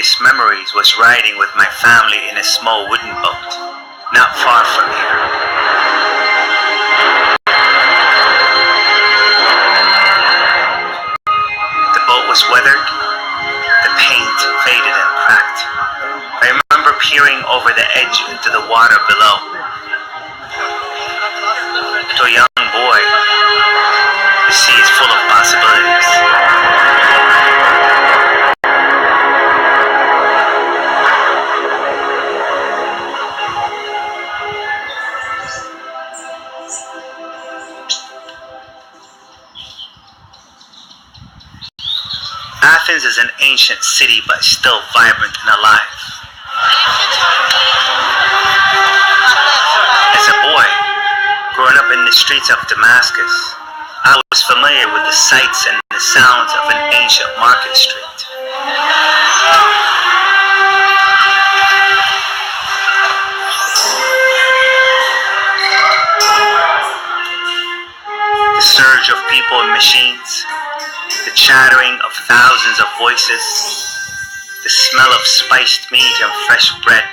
earliest memories was riding with my family in a small wooden boat, not far from here. The boat was weathered, the paint faded and cracked. I remember peering over the edge into the water below. To a young boy, the sea is full of possibilities. Athens is an ancient city but still vibrant and alive. As a boy, growing up in the streets of Damascus, I was familiar with the sights and the sounds of an ancient market street. The surge of people and machines, the chattering of thousands of voices, the smell of spiced meat and fresh bread.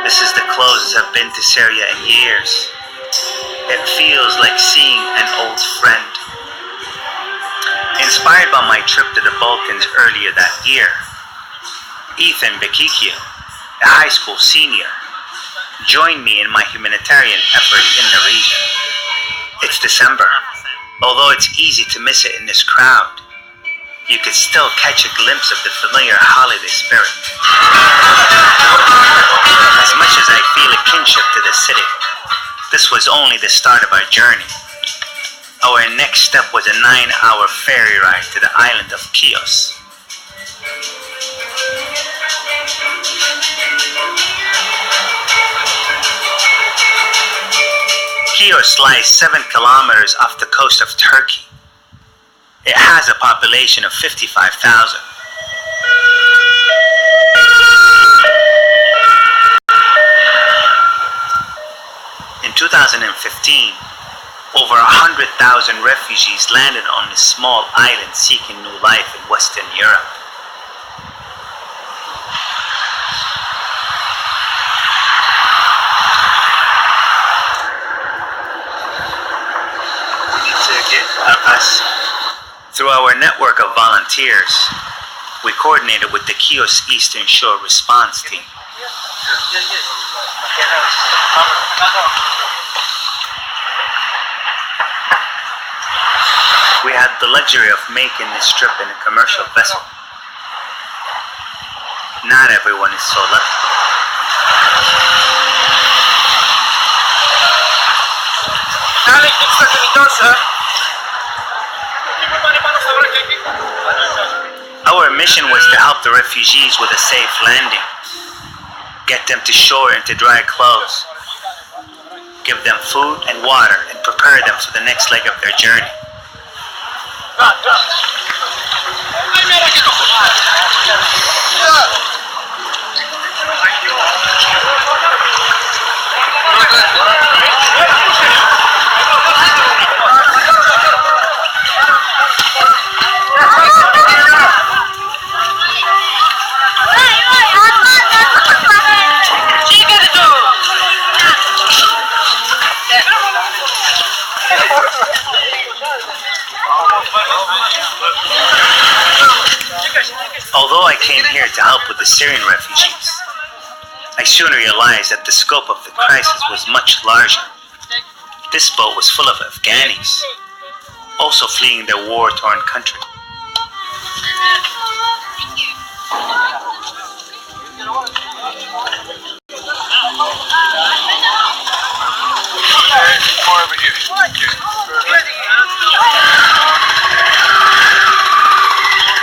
This is the closest I've been to Syria in years. It feels like seeing an old friend. Inspired by my trip to the Balkans earlier that year, Ethan Bekikio, a high school senior, joined me in my humanitarian effort in the region. It's December. Although it's easy to miss it in this crowd, you could still catch a glimpse of the familiar holiday spirit. As much as I feel a kinship to the city, this was only the start of our journey. Our next step was a 9-hour ferry ride to the island of Chios. Chios lies 7 kilometers off the coast of Turkey. It has a population of 55,000. In 2015, over 100,000 refugees landed on this small island seeking new life in Western Europe. Through our network of volunteers, we coordinated with the Chios Eastern Shore Response Team. We had the luxury of making this trip in a commercial vessel. Not everyone is so lucky. Our mission was to help the refugees with a safe landing, get them to shore into dry clothes, give them food and water, and prepare them for the next leg of their journey. Although I came here to help with the Syrian refugees, I soon realized that the scope of the crisis was much larger. This boat was full of Afghanis, also fleeing their war-torn country.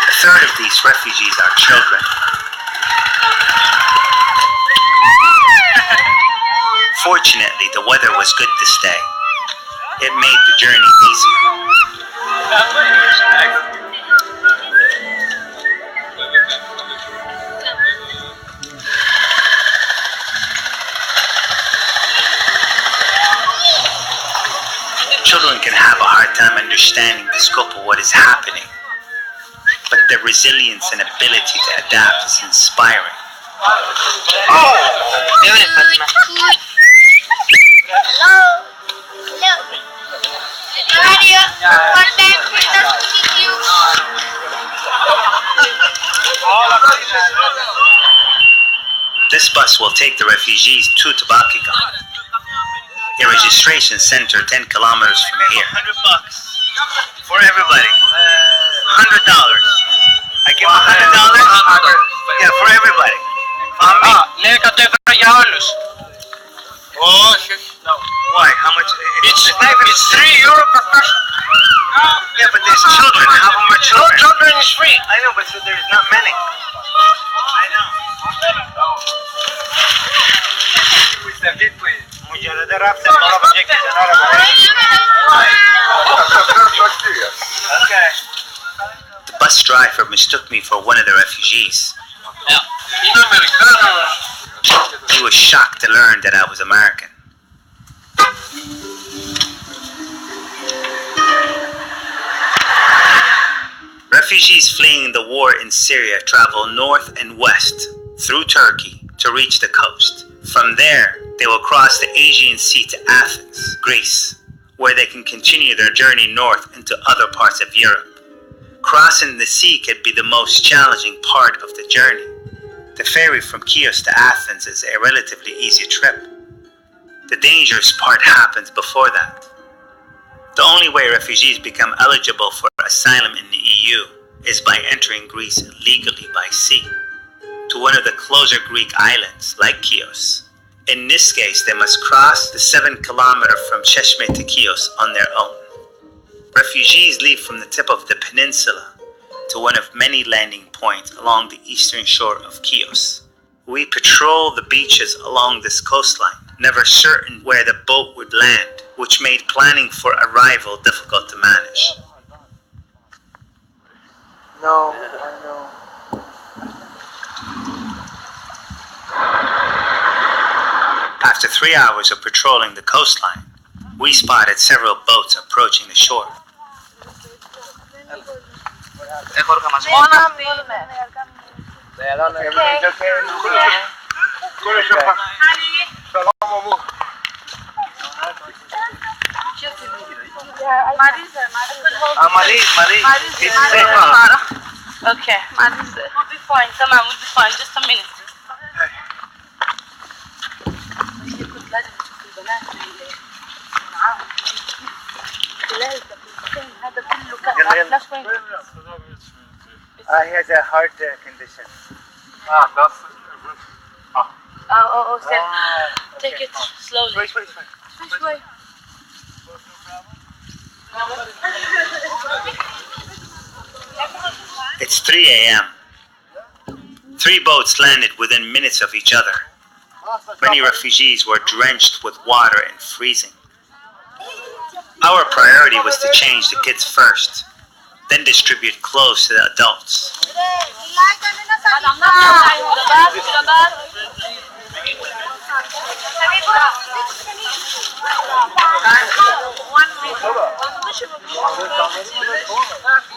A third of these refugees are children. Fortunately, the weather was good to stay. It made the journey easier. Children time understanding the scope of what is happening, but their resilience and ability to adapt is inspiring. This bus will take the refugees to Tabakigan, a registration center 10 kilometers from here. $100 for everybody. $100. I give $100. Yeah, for everybody. Why? How much? It's €3 per person. Yeah, but there's children. How about children? No, children is free. I know, but so there's not many. I know. Okay. The bus driver mistook me for one of the refugees. He was shocked to learn that I was American. Refugees fleeing the war in Syria travel north and west through Turkey to reach the coast. From there, they will cross the Aegean Sea to Athens, Greece, where they can continue their journey north into other parts of Europe. Crossing the sea could be the most challenging part of the journey. The ferry from Chios to Athens is a relatively easy trip. The dangerous part happens before that. The only way refugees become eligible for asylum in the EU is by entering Greece legally by sea, to one of the closer Greek islands, like Chios. In this case, they must cross the 7-kilometer from Cheshme to Chios on their own. Refugees leave from the tip of the peninsula to one of many landing points along the eastern shore of Chios. We patrol the beaches along this coastline, never certain where the boat would land, which made planning for arrival difficult to manage. No, I know. After 3 hours of patrolling the coastline, we spotted several boats approaching the shore. Okay, we'll be fine. Come on, we'll be fine. Just a minute. He has a heart condition. Take it slowly. Wait. It's 3 a.m. 3 boats landed within minutes of each other. Many refugees were drenched with water and freezing. Our priority was to change the kids first, then distribute clothes to the adults.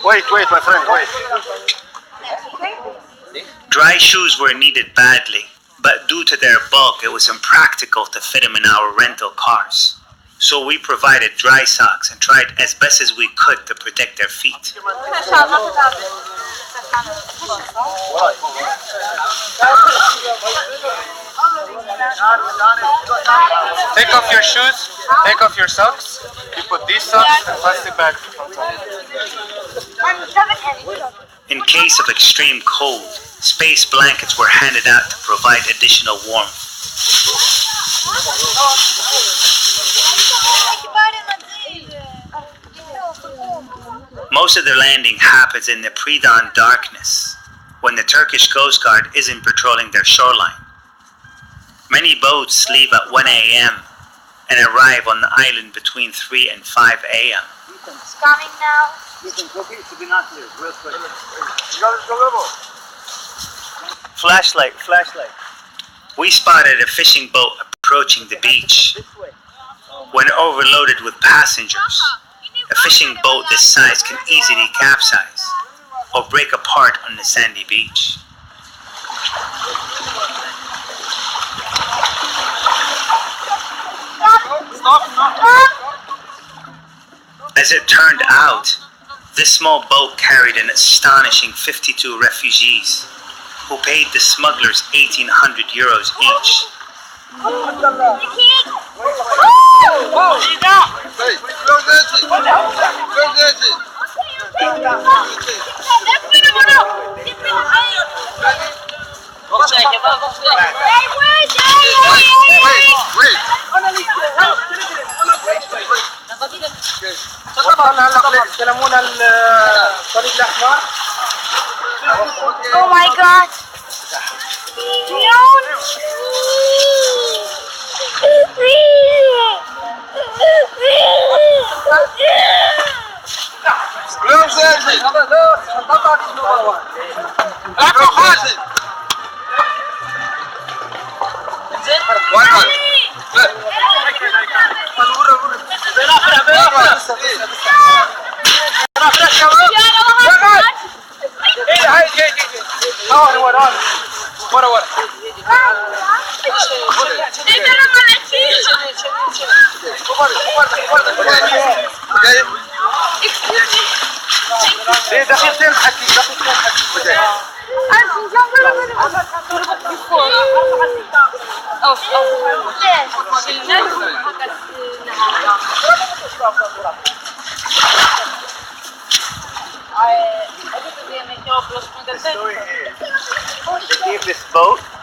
Wait, my friend, wait. Dry shoes were needed badly, but due to their bulk, it was impractical to fit them in our rental cars. So we provided dry socks and tried as best as we could to protect their feet. Take off your shoes, take off your socks, you put these socks and plastic bag on top. In case of extreme cold, space blankets were handed out to provide additional warmth. Most of the landing happens in the pre-dawn darkness, when the Turkish Coast Guard isn't patrolling their shoreline. Many boats leave at 1 a.m. and arrive on the island between 3 and 5 a.m. It's coming now. Flashlight. We spotted a fishing boat approaching the beach. When overloaded with passengers, A fishing boat this size can easily capsize or break apart on the sandy beach. As it turned out, this small boat carried an astonishing 52 refugees who paid the smugglers 1,800 euros each. Oh my god!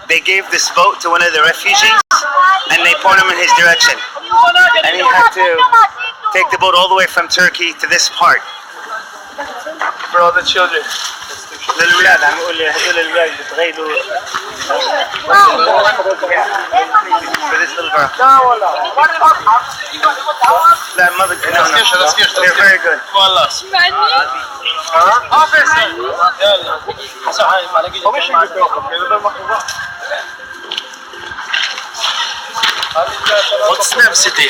They gave this boat to one of the refugees and they poured him in his direction. And he had to take the boat all the way from Turkey to this part. For all the children. للولاد عم يقول لي هدول الولاد بتغيروا for this little girl. لا mother they're very good. والله. What's name city?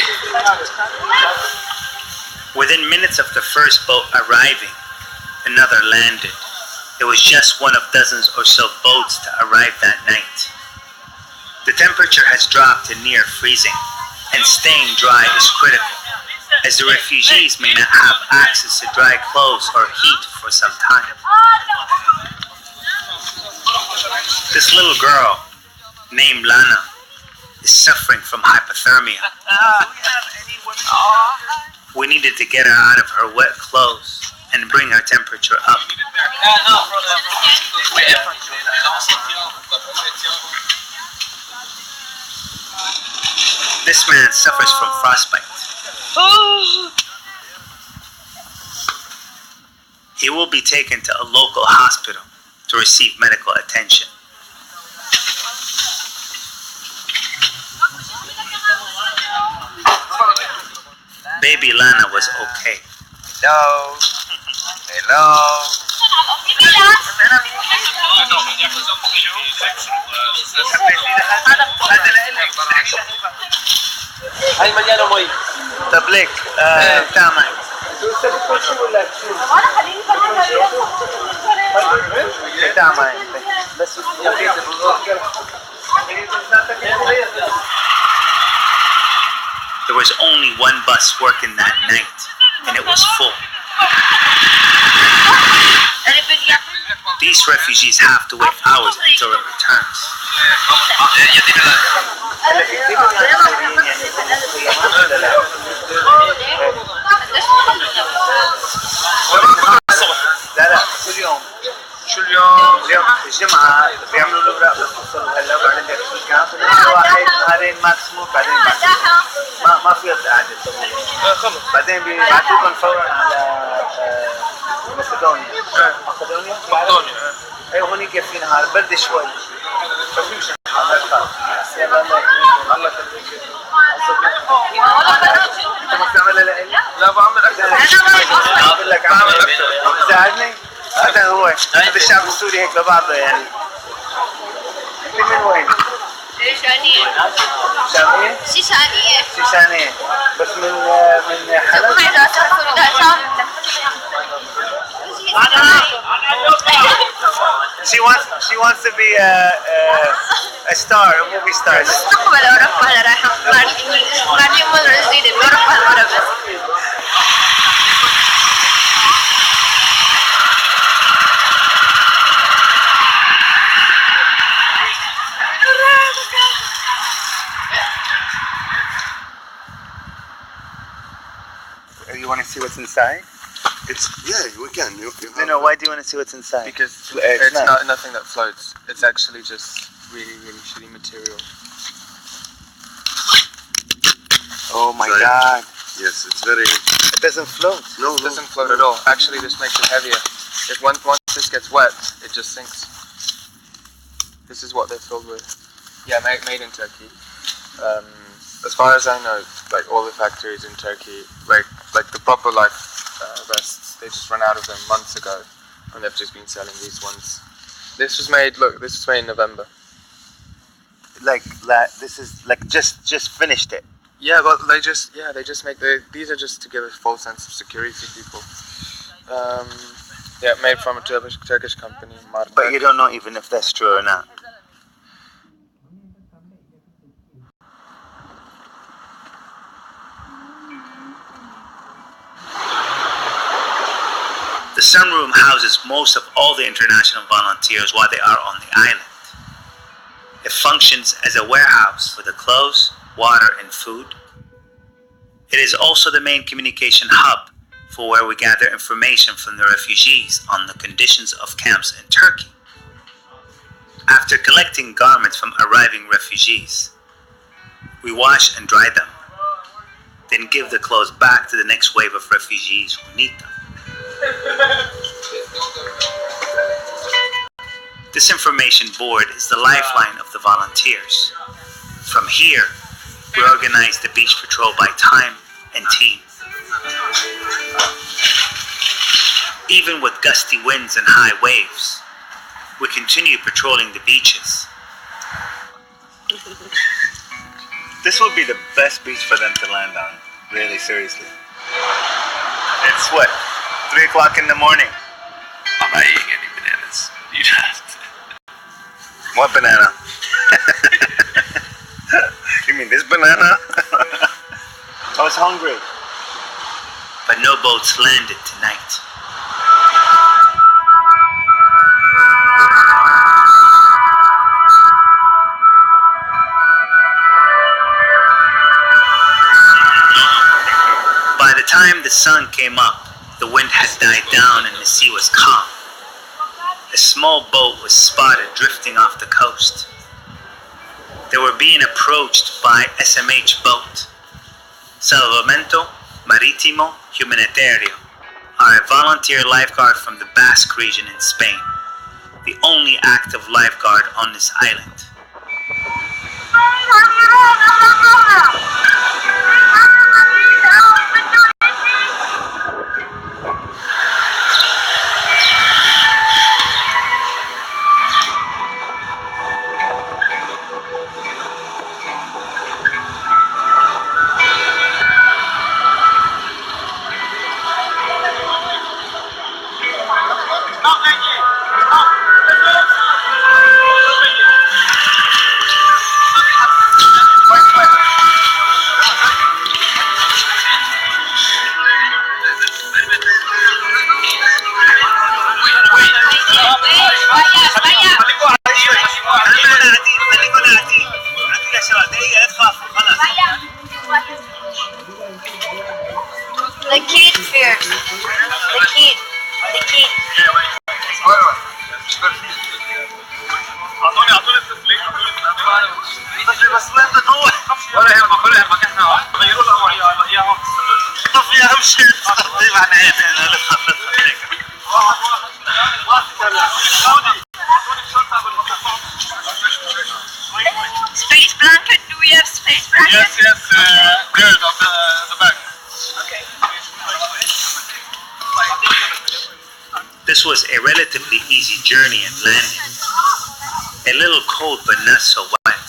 Within minutes of the first boat arriving, another landed. It was just one of dozens or so boats that arrived that night. The temperature has dropped to near freezing, and staying dry is critical, as the refugees may not have access to dry clothes or heat for some time. This little girl, named Lana, is suffering from hypothermia. We needed to get her out of her wet clothes and bring her temperature up. This man suffers from frostbite. He will be taken to a local hospital to receive medical attention. Baby Lana was okay. Hello. Hello. هاي مليانة مي. طب ليك تعمل بس There was only one bus working that night, and it was full. These refugees have to wait hours until it returns. شو اليوم؟ اليوم الجمعة بيعملوا له اوراق بتوصل هلا وبعدين بياخذوا الكامب واحد نهارين ماكسيموم بعدين ما فيها قعدة طويلة. بعدين بيبعتوكم فورا على مقدونيا. مقدونيا. اي هونيك في نهار برد شوي. الله يخليك. الله يخليك. انت ما بتعملها لإلي؟ لا بعمل اكثر. انا بقول لك بعمل اكثر. بتساعدني؟ هذا هو. هذا الشعب السوري هيك لبعضه يعني. انت من وين؟ شانية شامية؟ شي شانية شيشانية بس من حلب؟ هاي راسها سوداء شامل She wants to be a star, a movie star. مستقبل أوروبا أنا رايحة ما في مرة جديدة بأوروبا المرة بس You want to see what's inside? It's we can. You No, why do you want to see what's inside? Because It's it's not. not nothing that floats. It's actually just really, really shitty material. Oh my Sorry. god. Yes, it's very. It doesn't float. No, It doesn't float at all. Actually, this makes it heavier. If once this gets wet, it just sinks. This is what they're filled with. Yeah, made in Turkey. As far as I know, like all the factories in Turkey, like the proper vests, they just ran out of them months ago, and they've just been selling these ones. This was made. Look, this was made in November. This is like just finished it. Yeah, but they just make these are just to give a false sense of security to people. Yeah, made from a Turkish company. But you don't know even if that's true or not. The sunroom houses most of all the international volunteers while they are on the island. It functions as a warehouse for the clothes, water, and food. It is also the main communication hub for where we gather information from the refugees on the conditions of camps in Turkey. After collecting garments from arriving refugees, we wash and dry them, then give the clothes back to the next wave of refugees who need them. This information board is the lifeline of the volunteers. From here, we organize the beach patrol by time and team. Even with gusty winds and high waves, we continue patrolling the beaches. This would be the best beach for them to land on. Really, seriously. It's what? 3 o'clock in the morning. I'm not eating any bananas. You just. What banana? You mean this banana? I was hungry. But no boats landed tonight. By the time the sun came up, the wind had died down and the sea was calm. A small boat was spotted drifting off the coast. They were being approached by SMH boat. Salvamento Marítimo Humanitario are a volunteer lifeguard from the Basque region in Spain, the only active lifeguard on this island. The kid fears. The kid. بس وين تروح؟ ولا يهمك احنا غيروا لهم اياهم. طفي اهم شيء. طيب انا Space blanket? Do we have space blanket? Yes, good on the back. This was a relatively easy journey and landing. A little cold but not so wet.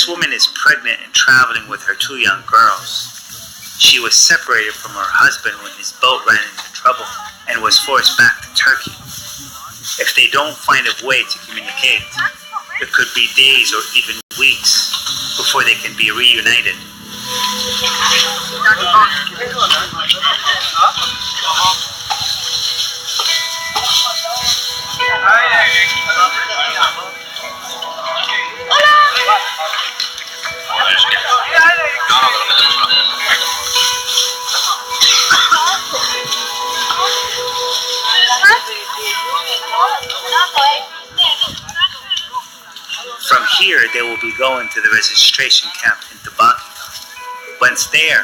This woman is pregnant and traveling with her 2 young girls. She was separated from her husband when his boat ran into trouble and was forced back to Turkey. If they don't find a way to communicate, it could be days or even weeks before they can be reunited. From here, they will be going to the registration camp in Tabaki. Once there,